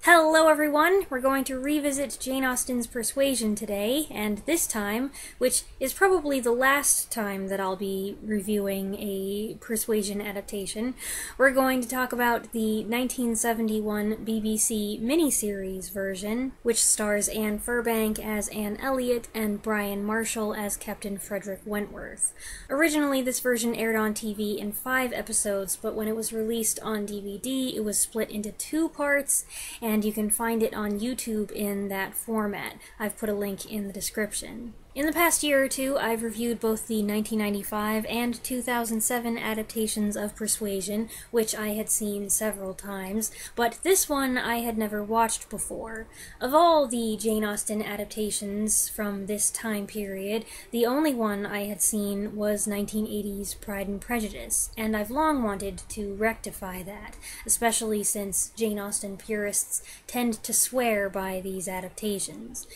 Hello everyone! We're going to revisit Jane Austen's Persuasion today, and this time, which is probably the last time that I'll be reviewing a Persuasion adaptation, we're going to talk about the 1971 BBC miniseries version, which stars Anne Firbank as Anne Elliot and Bryan Marshall as Captain Frederick Wentworth. Originally, this version aired on TV in 5 episodes, but when it was released on DVD, it was split into 2 parts, and you can find it on YouTube in that format. I've put a link in the description. In the past year or two, I've reviewed both the 1995 and 2007 adaptations of Persuasion, which I had seen several times, but this one I had never watched before. Of all the Jane Austen adaptations from this time period, the only one I had seen was 1980's Pride and Prejudice, and I've long wanted to rectify that, especially since Jane Austen purists tend to swear by these adaptations.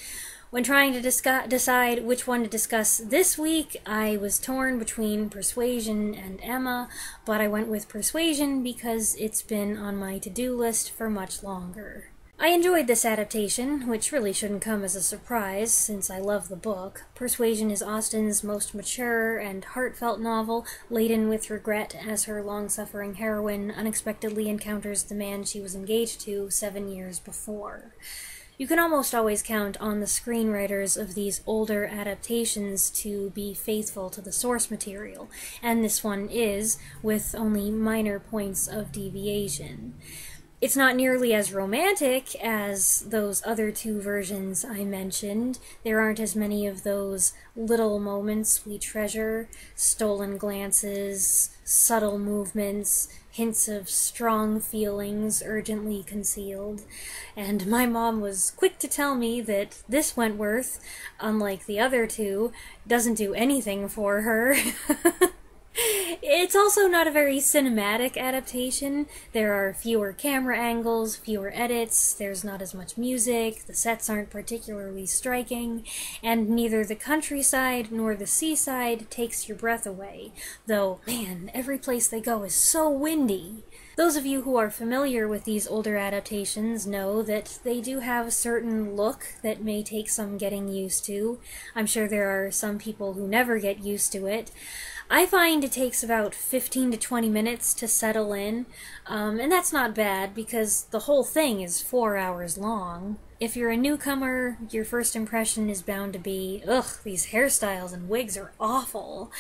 When trying to decide which one to discuss this week, I was torn between Persuasion and Emma, but I went with Persuasion because it's been on my to-do list for much longer. I enjoyed this adaptation, which really shouldn't come as a surprise, since I love the book. Persuasion is Austen's most mature and heartfelt novel, laden with regret as her long-suffering heroine unexpectedly encounters the man she was engaged to 7 years before. You can almost always count on the screenwriters of these older adaptations to be faithful to the source material, and this one is, with only minor points of deviation. It's not nearly as romantic as those other 2 versions I mentioned. There aren't as many of those little moments we treasure, stolen glances, subtle movements, hints of strong feelings urgently concealed. And my mom was quick to tell me that this Wentworth, unlike the other 2, doesn't do anything for her. It's also not a very cinematic adaptation. There are fewer camera angles, fewer edits, there's not as much music, the sets aren't particularly striking, and neither the countryside nor the seaside takes your breath away. Though, man, every place they go is so windy. Those of you who are familiar with these older adaptations know that they do have a certain look that may take some getting used to. I'm sure there are some people who never get used to it. I find it takes about 15 to 20 minutes to settle in, and that's not bad because the whole thing is 4 hours long. If you're a newcomer, your first impression is bound to be, ugh, these hairstyles and wigs are awful.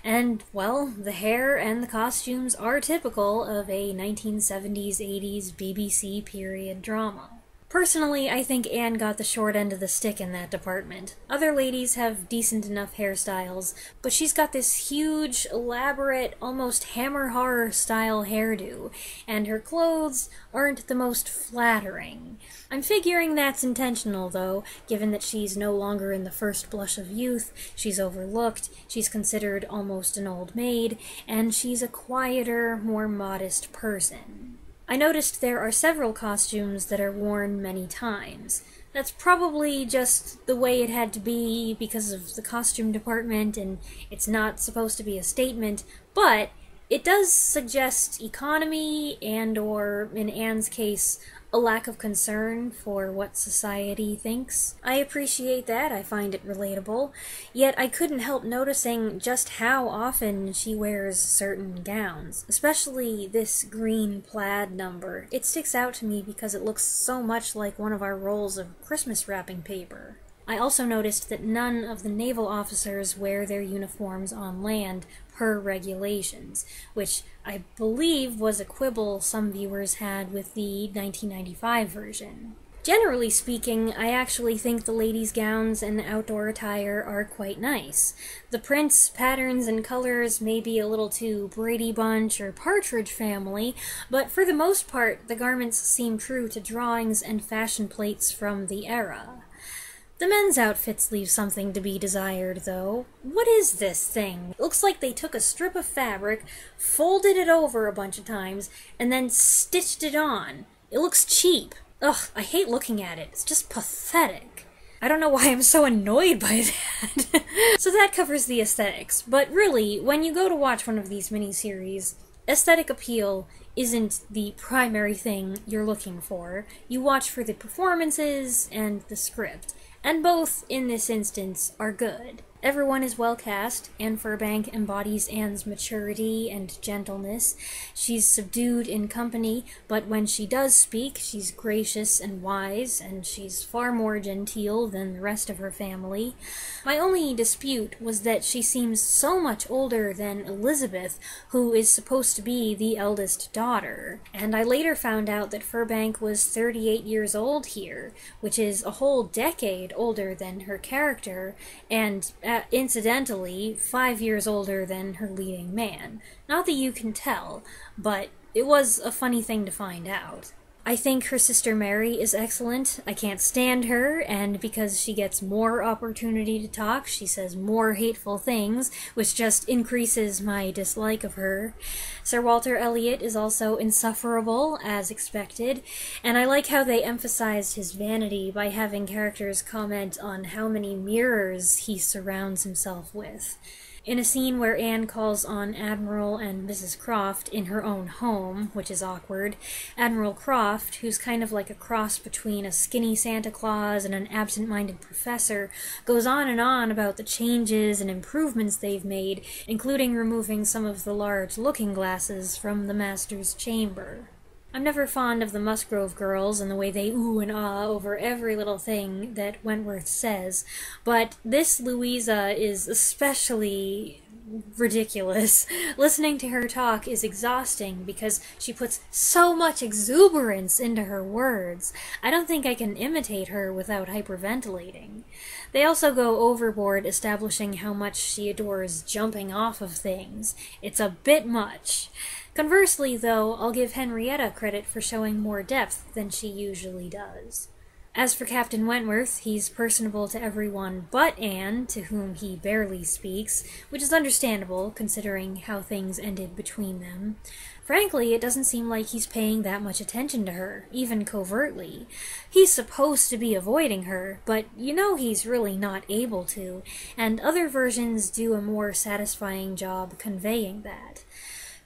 And, well, the hair and the costumes are typical of a 1970s-80s BBC period drama. Personally, I think Anne got the short end of the stick in that department. Other ladies have decent enough hairstyles, but she's got this huge, elaborate, almost Hammer horror-style hairdo, and her clothes aren't the most flattering. I'm figuring that's intentional, though, given that she's no longer in the first blush of youth, she's overlooked, she's considered almost an old maid, and she's a quieter, more modest person. I noticed there are several costumes that are worn many times. That's probably just the way it had to be because of the costume department, and it's not supposed to be a statement, but it does suggest economy and/or, in Anne's case, a lack of concern for what society thinks. I appreciate that, I find it relatable, yet I couldn't help noticing just how often she wears certain gowns, especially this green plaid number. It sticks out to me because it looks so much like one of our rolls of Christmas wrapping paper. I also noticed that none of the naval officers wear their uniforms on land per regulations, which I believe was a quibble some viewers had with the 1995 version. Generally speaking, I actually think the ladies' gowns and outdoor attire are quite nice. The prints, patterns, and colors may be a little too Brady Bunch or Partridge Family, but for the most part, the garments seem true to drawings and fashion plates from the era. The men's outfits leave something to be desired, though. What is this thing? It looks like they took a strip of fabric, folded it over a bunch of times, and then stitched it on. It looks cheap. Ugh, I hate looking at it. It's just pathetic. I don't know why I'm so annoyed by that. So that covers the aesthetics, but really, when you go to watch one of these miniseries, aesthetic appeal isn't the primary thing you're looking for. You watch for the performances and the script, and both, in this instance, are good. Everyone is well cast. Anne Firbank embodies Anne's maturity and gentleness. She's subdued in company, but when she does speak, she's gracious and wise, and she's far more genteel than the rest of her family. My only dispute was that she seems so much older than Elizabeth, who is supposed to be the eldest daughter. And I later found out that Firbank was 38 years old here, which is a whole decade older than her character, and incidentally, 5 years older than her leading man. Not that you can tell, but it was a funny thing to find out. I think her sister Mary is excellent. I can't stand her, and because she gets more opportunity to talk, she says more hateful things, which just increases my dislike of her. Sir Walter Elliot is also insufferable, as expected, and I like how they emphasized his vanity by having characters comment on how many mirrors he surrounds himself with. In a scene where Anne calls on Admiral and Mrs. Croft in her own home, which is awkward, Admiral Croft, who's kind of like a cross between a skinny Santa Claus and an absent-minded professor, goes on and on about the changes and improvements they've made, including removing some of the large looking glasses from the master's chamber. I'm never fond of the Musgrove girls and the way they ooh and ah over every little thing that Wentworth says, but this Louisa is especially ridiculous. Listening to her talk is exhausting because she puts so much exuberance into her words. I don't think I can imitate her without hyperventilating. They also go overboard establishing how much she adores jumping off of things. It's a bit much. Conversely, though, I'll give Henrietta credit for showing more depth than she usually does. As for Captain Wentworth, he's personable to everyone but Anne, to whom he barely speaks, which is understandable, considering how things ended between them. Frankly, it doesn't seem like he's paying that much attention to her, even covertly. He's supposed to be avoiding her, but you know he's really not able to, and other versions do a more satisfying job conveying that.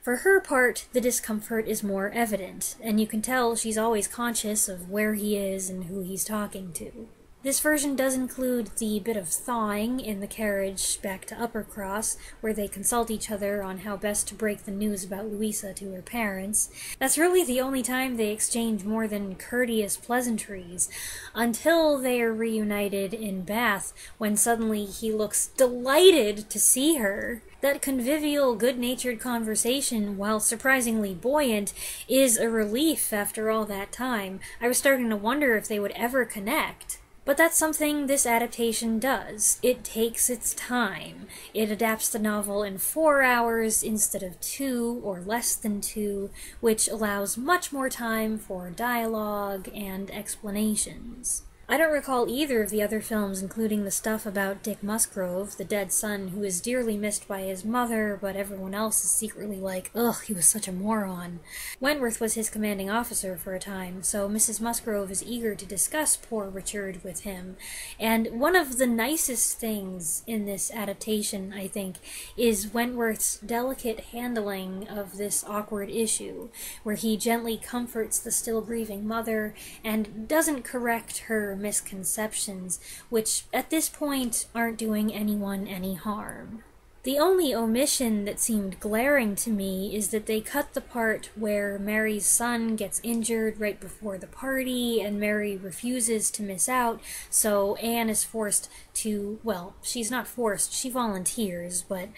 For her part, the discomfort is more evident, and you can tell she's always conscious of where he is and who he's talking to. This version does include the bit of thawing in the carriage back to Uppercross, where they consult each other on how best to break the news about Louisa to her parents. That's really the only time they exchange more than courteous pleasantries, until they are reunited in Bath, when suddenly he looks delighted to see her. That convivial, good-natured conversation, while surprisingly buoyant, is a relief after all that time. I was starting to wonder if they would ever connect. But that's something this adaptation does. It takes its time. It adapts the novel in 4 hours instead of 2 or less than 2, which allows much more time for dialogue and explanations. I don't recall either of the other films including the stuff about Dick Musgrove, the dead son who is dearly missed by his mother, but everyone else is secretly like, ugh, he was such a moron. Wentworth was his commanding officer for a time, so Mrs. Musgrove is eager to discuss poor Richard with him. And one of the nicest things in this adaptation, I think, is Wentworth's delicate handling of this awkward issue, where he gently comforts the still grieving mother and doesn't correct her misconceptions, which at this point aren't doing anyone any harm. The only omission that seemed glaring to me is that they cut the part where Mary's son gets injured right before the party and Mary refuses to miss out, so Anne is forced to, well, she's not forced, she volunteers, but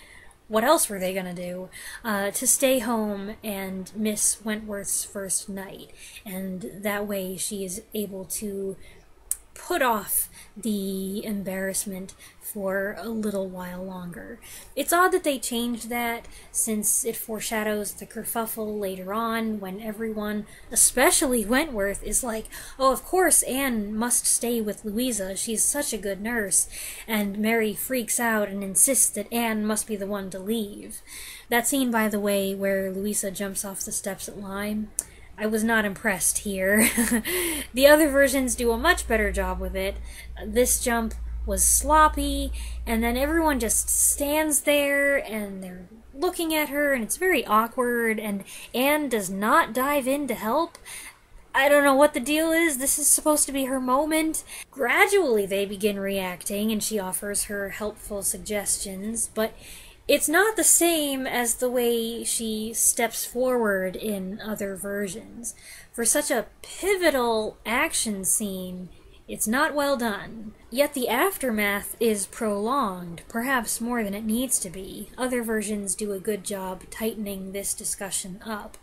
what else were they gonna do? To stay home and miss Wentworth's first night, and that way she is able to put off the embarrassment for a little while longer. It's odd that they changed that, since it foreshadows the kerfuffle later on when everyone, especially Wentworth, is like, oh, of course Anne must stay with Louisa, she's such a good nurse, and Mary freaks out and insists that Anne must be the one to leave. That scene, by the way, where Louisa jumps off the steps at Lyme, I was not impressed here. The other versions do a much better job with it. This jump was sloppy, and then everyone just stands there and they're looking at her and it's very awkward, and Anne does not dive in to help. I don't know what the deal is. This is supposed to be her moment. Gradually they begin reacting and she offers her helpful suggestions, but it's not the same as the way she steps forward in other versions. For such a pivotal action scene, it's not well done. Yet the aftermath is prolonged, perhaps more than it needs to be. Other versions do a good job tightening this discussion up.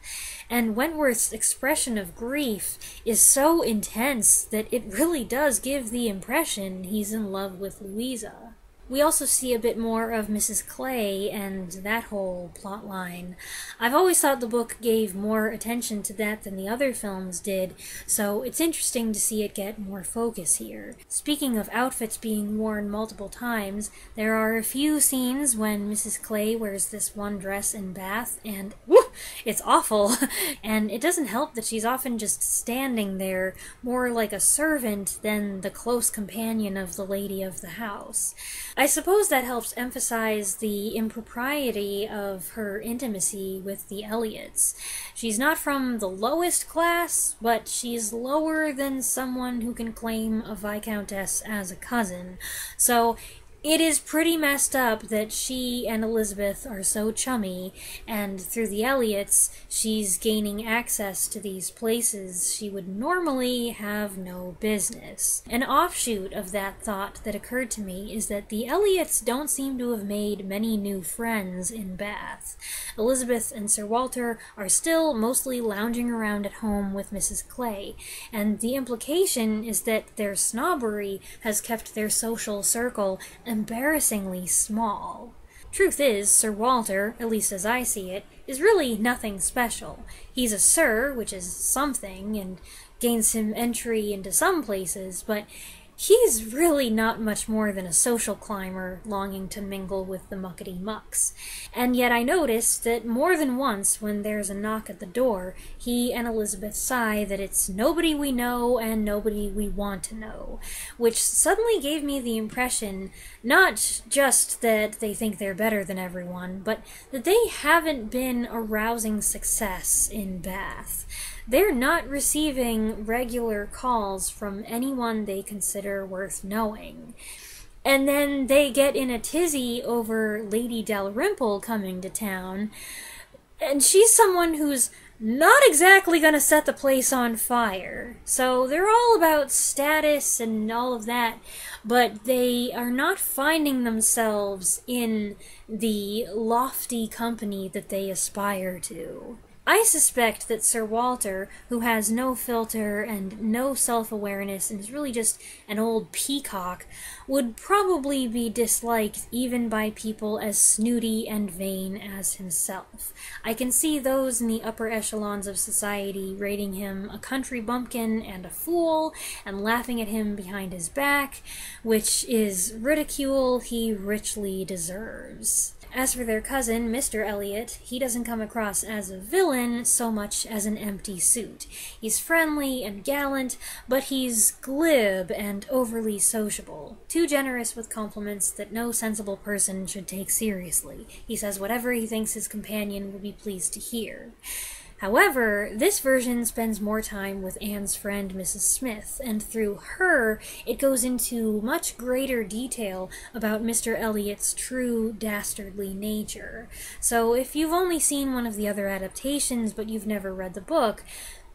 And Wentworth's expression of grief is so intense that it really does give the impression he's in love with Louisa. We also see a bit more of Mrs. Clay and that whole plot line. I've always thought the book gave more attention to that than the other films did, so it's interesting to see it get more focus here. Speaking of outfits being worn multiple times, there are a few scenes when Mrs. Clay wears this one dress in Bath, and whew, it's awful. And it doesn't help that she's often just standing there, more like a servant than the close companion of the lady of the house. I suppose that helps emphasize the impropriety of her intimacy with the Elliots. She's not from the lowest class, but she's lower than someone who can claim a viscountess as a cousin. So it is pretty messed up that she and Elizabeth are so chummy, and through the Elliots, she's gaining access to these places she would normally have no business. An offshoot of that thought that occurred to me is that the Elliots don't seem to have made many new friends in Bath. Elizabeth and Sir Walter are still mostly lounging around at home with Mrs. Clay, and the implication is that their snobbery has kept their social circle embarrassingly small. Truth is, Sir Walter, at least as I see it, is really nothing special. He's a sir, which is something, and gains him entry into some places, but he's really not much more than a social climber longing to mingle with the muckety-mucks. And yet I noticed that more than once when there's a knock at the door, he and Elizabeth sigh that it's nobody we know and nobody we want to know, which suddenly gave me the impression not just that they think they're better than everyone, but that they haven't been a rousing success in Bath. They're not receiving regular calls from anyone they consider worth knowing. And then they get in a tizzy over Lady Dalrymple coming to town, and she's someone who's not exactly gonna set the place on fire. So they're all about status and all of that, but they are not finding themselves in the lofty company that they aspire to. I suspect that Sir Walter, who has no filter and no self-awareness and is really just an old peacock, would probably be disliked even by people as snooty and vain as himself. I can see those in the upper echelons of society rating him a country bumpkin and a fool, and laughing at him behind his back, which is ridicule he richly deserves. As for their cousin, Mr. Elliot, he doesn't come across as a villain so much as an empty suit. He's friendly and gallant, but he's glib and overly sociable, too generous with compliments that no sensible person should take seriously. He says whatever he thinks his companion will be pleased to hear. However, this version spends more time with Anne's friend Mrs. Smith, and through her, it goes into much greater detail about Mr. Elliot's true dastardly nature. So if you've only seen one of the other adaptations but you've never read the book,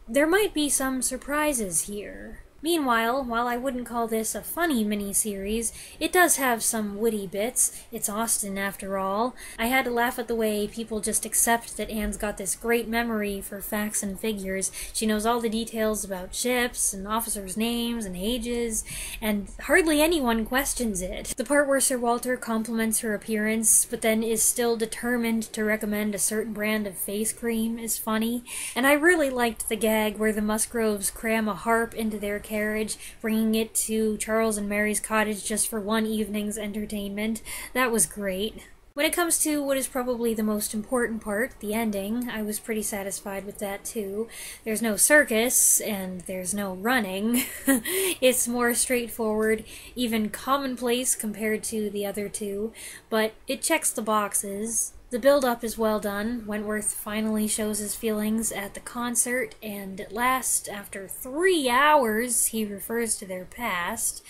there might be some surprises here. Meanwhile, while I wouldn't call this a funny miniseries, it does have some witty bits. It's Austen, after all. I had to laugh at the way people just accept that Anne's got this great memory for facts and figures. She knows all the details about ships and officers' names and ages, and hardly anyone questions it. The part where Sir Walter compliments her appearance, but then is still determined to recommend a certain brand of face cream is funny. And I really liked the gag where the Musgroves cram a harp into their carriage, bringing it to Charles and Mary's cottage just for one evening's entertainment. That was great. When it comes to what is probably the most important part, the ending, I was pretty satisfied with that too. There's no circus, and there's no running. It's more straightforward, even commonplace compared to the other two, but it checks the boxes. The build-up is well done. Wentworth finally shows his feelings at the concert, and at last, after 3 hours, he refers to their past.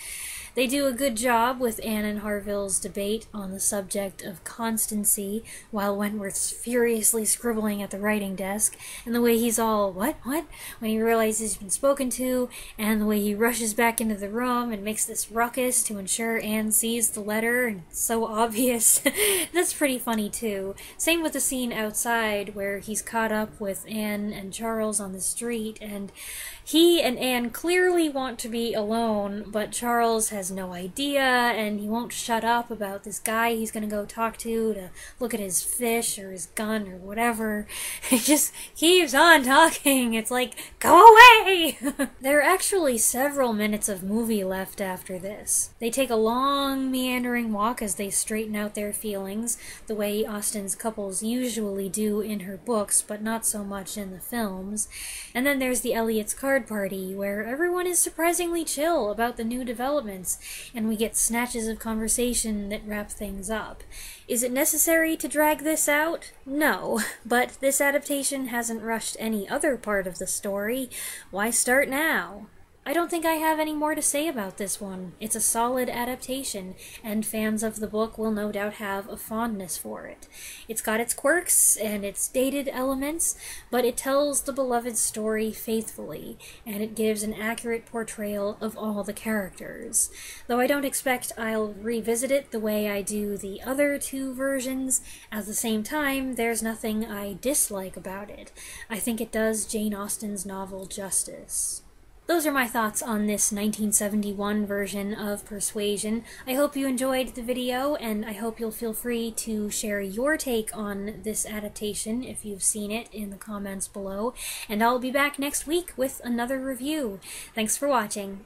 They do a good job with Anne and Harville's debate on the subject of constancy, while Wentworth's furiously scribbling at the writing desk, and the way he's all, what, when he realizes he's been spoken to, and the way he rushes back into the room and makes this ruckus to ensure Anne sees the letter, and it's so obvious. That's pretty funny too. Same with the scene outside, where he's caught up with Anne and Charles on the street, and he and Anne clearly want to be alone, but Charles has no idea, and he won't shut up about this guy he's gonna go talk to look at his fish or his gun or whatever. He just keeps on talking. It's like, go away! There are actually several minutes of movie left after this. They take a long, meandering walk as they straighten out their feelings, the way Austen's couples usually do in her books, but not so much in the films. And then there's the Elliot's card party, where everyone is surprisingly chill about the new developments, and we get snatches of conversation that wrap things up. Is it necessary to drag this out? No, but this adaptation hasn't rushed any other part of the story. Why start now? I don't think I have any more to say about this one. It's a solid adaptation, and fans of the book will no doubt have a fondness for it. It's got its quirks and its dated elements, but it tells the beloved story faithfully, and it gives an accurate portrayal of all the characters. Though I don't expect I'll revisit it the way I do the other two versions, at the same time, there's nothing I dislike about it. I think it does Jane Austen's novel justice. Those are my thoughts on this 1971 version of Persuasion. I hope you enjoyed the video, and I hope you'll feel free to share your take on this adaptation if you've seen it in the comments below, and I'll be back next week with another review. Thanks for watching.